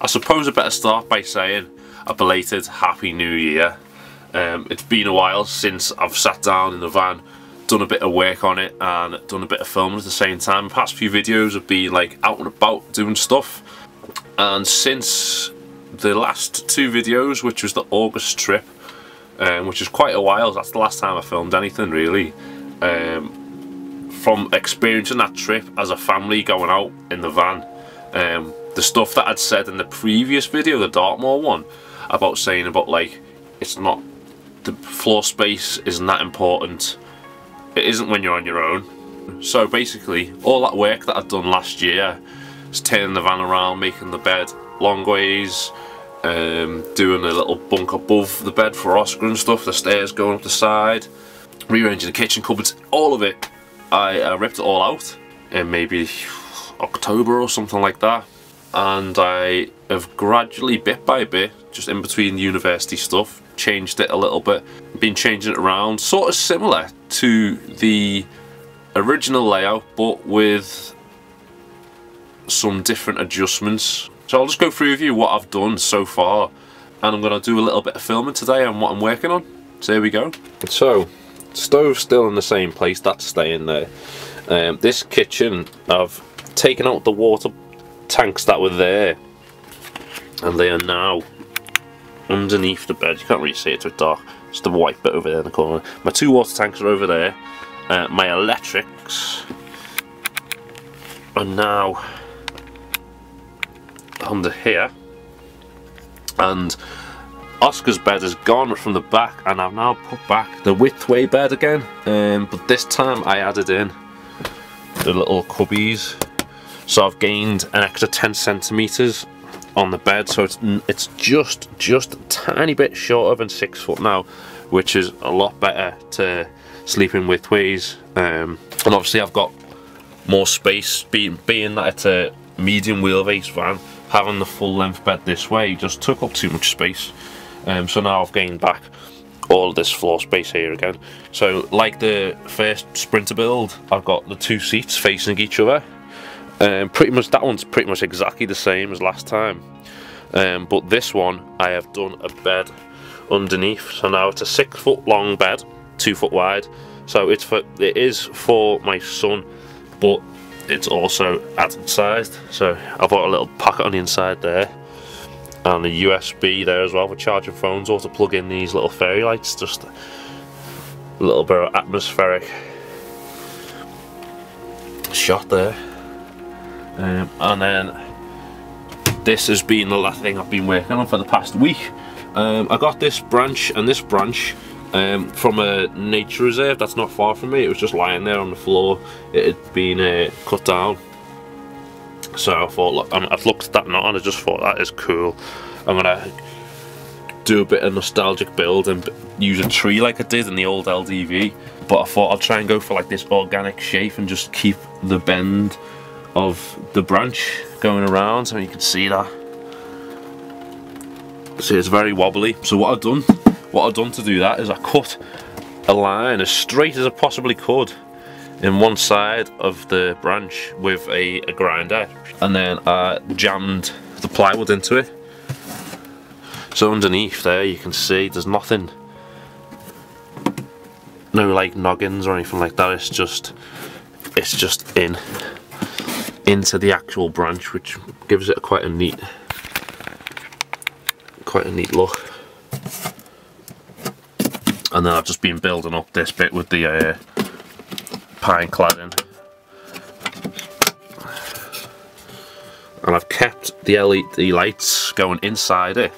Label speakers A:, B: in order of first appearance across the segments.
A: suppose I better start by saying a belated Happy New Year. It's been a while since I've sat down in the van, done a bit of work on it and done a bit of filming at the same time. The past few videos have been like out and about doing stuff, and since the last two videos, which was the August trip, which is quite a while, that's the last time I filmed anything really. From experiencing that trip as a family going out in the van, the stuff that I'd said in the previous video, the Dartmoor one, about saying about like, it's not, the floor space isn't that important. It isn't when you're on your own. So basically, all that work that I'd done last year, is turning the van around, making the bed long ways, doing a little bunk above the bed for Oscar and stuff, the stairs going up the side, rearranging the kitchen cupboards, all of it. I ripped it all out in maybe October or something like that, and I have gradually, bit by bit, just in between university stuff, changed it a little bit, been changing it around, sort of similar to the original layout but with some different adjustments. So I'll just go through with you what I've done so far, and I'm going to do a little bit of filming today on what I'm working on. So here we go. So, stove's still in the same place, that's staying there. This kitchen, I've taken out the water tanks that were there, and they are now underneath the bed. You can't really see it, it's dark. It's the white bit over there in the corner. My two water tanks are over there. My electrics are now under here, and Oscar's bed is gone from the back, and I've now put back the widthway bed again, but this time I added in the little cubbies, so I've gained an extra 10 centimeters on the bed, so it's just a tiny bit shorter than 6 foot now, which is a lot better to sleep in widthways. And obviously I've got more space, being that it's a medium wheelbase van. Having the full length bed this way just took up too much space, so now I've gained back all of this floor space here again. So like the first Sprinter build, I've got the two seats facing each other. Pretty much that one's pretty much exactly the same as last time, but this one I have done a bed underneath, so now it's a 6 foot long bed, 2 foot wide. So it is for my son, but it's also adult sized. So I've got a little pocket on the inside there, and a USB there as well for charging phones, or to plug in these little fairy lights, just a little bit of atmospheric shot there. And then this has been the last thing I've been working on for the past week. I got this branch and this branch from a nature reserve that's not far from me. It was just lying there on the floor. It had been cut down, so I thought, look, I've looked at that knot and I just thought that is cool. I'm gonna do a bit of nostalgic build and use a tree like I did in the old LDV, but I thought I'd try and go for like this organic shape and just keep the bend of the branch going around, so you can see that. See, it's very wobbly. So what I've done to do that is I cut a line as straight as I possibly could in one side of the branch with a grinder, and then I jammed the plywood into it. So underneath there you can see there's nothing, no like noggins or anything like that. It's just into the actual branch, which gives it quite a neat look. And then I've just been building up this bit with the pine cladding, and I've kept the LED lights going inside it,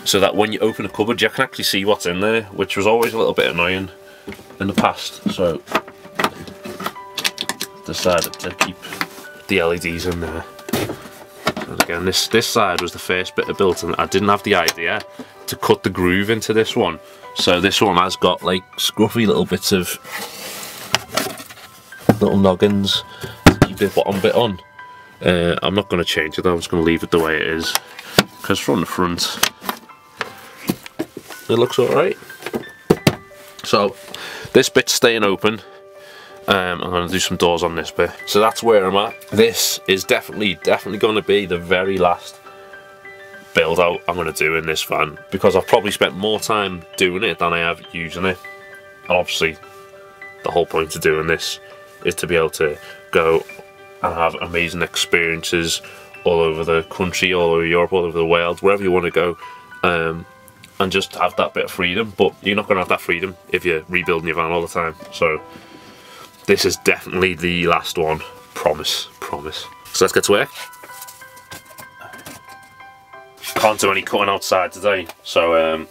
A: so that when you open a cupboard you can actually see what's in there, which was always a little bit annoying in the past. So decided to keep the LEDs in there. And again, this side was the first bit I built, and I didn't have the idea to cut the groove into this one, so this one has got like scruffy little bits of little noggins to keep the bottom bit on. I'm not going to change it though, I'm just going to leave it the way it is, because from the front it looks alright. So this bit's staying open. I'm going to do some doors on this bit. So that's where I'm at. This is definitely going to be the very last build out I'm going to do in this van, because I've probably spent more time doing it than I have using it. And obviously the whole point of doing this is to be able to go and have amazing experiences all over the country, all over Europe, all over the world, wherever you want to go, and just have that bit of freedom. But you're not going to have that freedom if you're rebuilding your van all the time. So this is definitely the last one, promise. So let's get to work. Can't do any cutting outside today, so I'm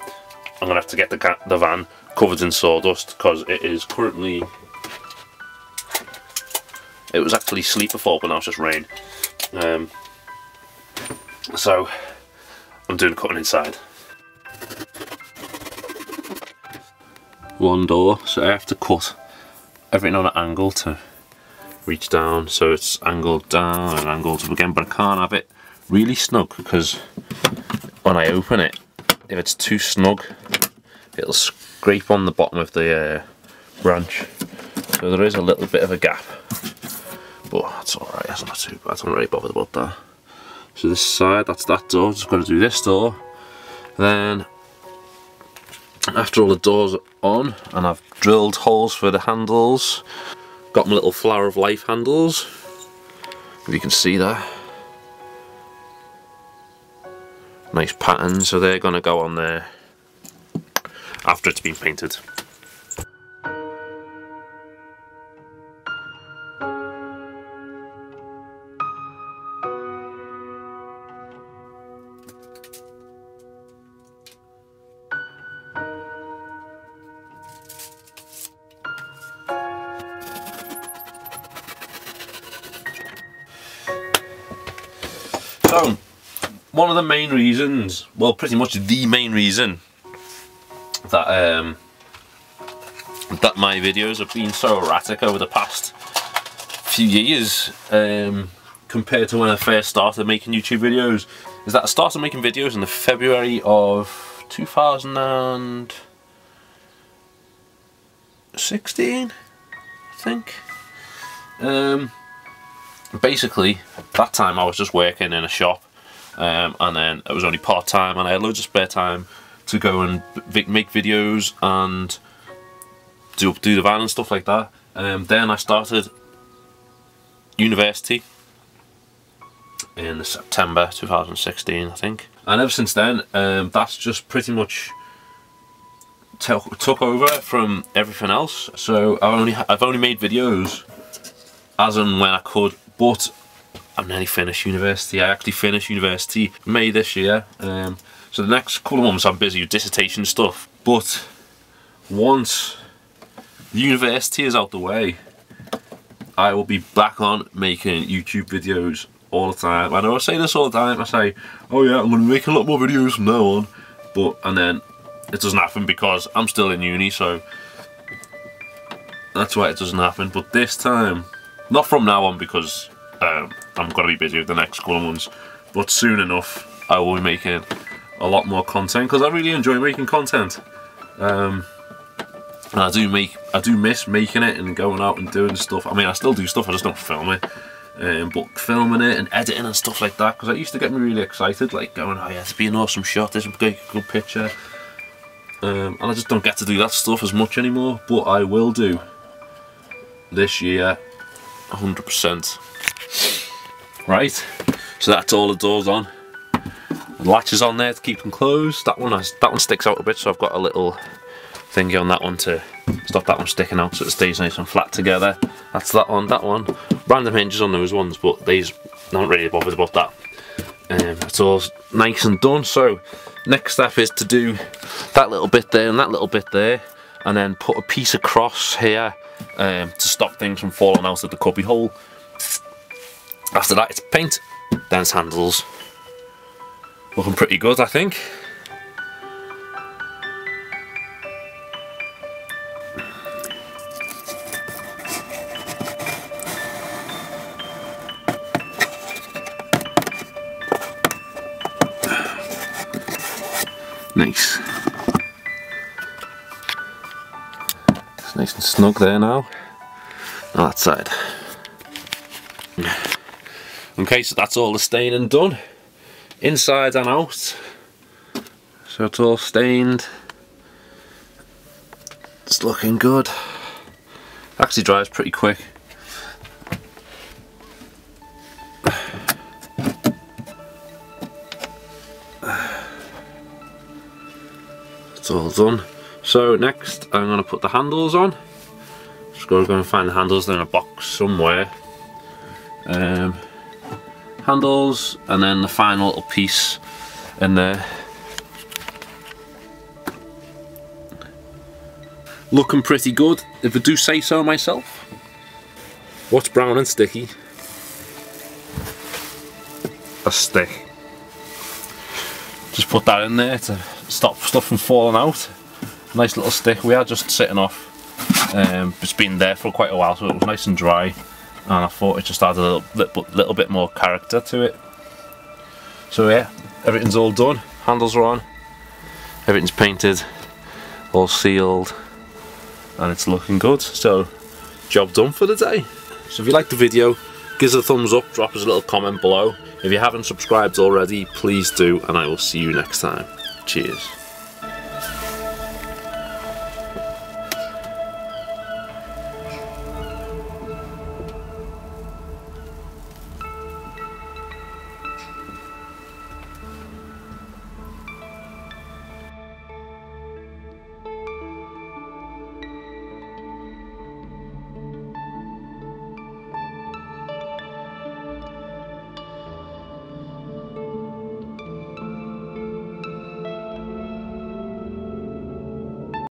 A: going to have to get the van covered in sawdust, because it is currently... It was actually sleet before, but now it's just rain. So I'm doing cutting inside. One door, so I have to cut everything on an angle to reach down, so it's angled down and angled up again, but I can't have it really snug, because when I open it, if it's too snug, it'll scrape on the bottom of the branch. So there is a little bit of a gap, but that's alright, that's not too bad, I'm not really bothered about that. So this side, that's that door, just got to do this door. Then, after all the doors are on, and I've drilled holes for the handles, got my little Flower of Life handles, if you can see that. Nice pattern, so they're going to go on there after it's been painted. So, one of the main reasons, well, pretty much the main reason that that my videos have been so erratic over the past few years, compared to when I first started making YouTube videos, is that I started making videos in the February of 2016, I think. Basically, that time I was just working in a shop, and then it was only part-time, and I had loads of spare time to go and make videos and do the van and stuff like that. Then I started university in September 2016, I think, and ever since then, that's just pretty much took over from everything else. So I've only made videos as and when I could, but I'm nearly finished university. I actually finished university May this year, so the next couple of months I'm busy with dissertation stuff, but once the university is out the way, I will be back on making YouTube videos all the time. I know I say this all the time, I say, oh yeah, I'm going to be making a lot more videos from now on, and then it doesn't happen because I'm still in uni, so that's why it doesn't happen. But this time, not from now on, because I'm going to be busy with the next couple of months, but soon enough I will be making a lot more content, because I really enjoy making content, and I do miss making it and going out and doing stuff. I mean, I still do stuff, I just don't film it, but filming it and editing and stuff like that, because it used to get me really excited, like going, oh yeah, it's be an awesome shot, this would be a good picture, and I just don't get to do that stuff as much anymore, but I will do this year 100%. Right, so that's all the doors on. The latches on there to keep them closed. That one sticks out a bit, so I've got a little thingy on that one to stop that one sticking out, so it stays nice and flat together. That's that one. Random hinges on those ones, but these not really bothered about that. It's all nice and done. So next step is to do that little bit there and that little bit there, and then put a piece across here to stop things from falling out of the cubby hole. After that it's paint, then it's handles. Looking pretty good, I think. Nice. It's nice and snug there now. On that side. Okay, so that's all the staining done. inside and out. So it's all stained. It's looking good. Actually dries pretty quick. It's all done. So next I'm going to put the handles on. Just got to go and find the handles in a box somewhere. Handles, and then the final little piece in there. Looking pretty good, if I do say so myself. What's brown and sticky? A stick. Just put that in there to stop stuff from falling out. Nice little stick. We are just sitting off. It's been there for quite a while, so it was nice and dry. And I thought it just added a little bit more character to it. So yeah, everything's all done. Handles are on. Everything's painted, all sealed, and it's looking good. So, job done for the day. So if you liked the video, give us a thumbs up, drop us a little comment below. If you haven't subscribed already, please do, and I will see you next time. Cheers.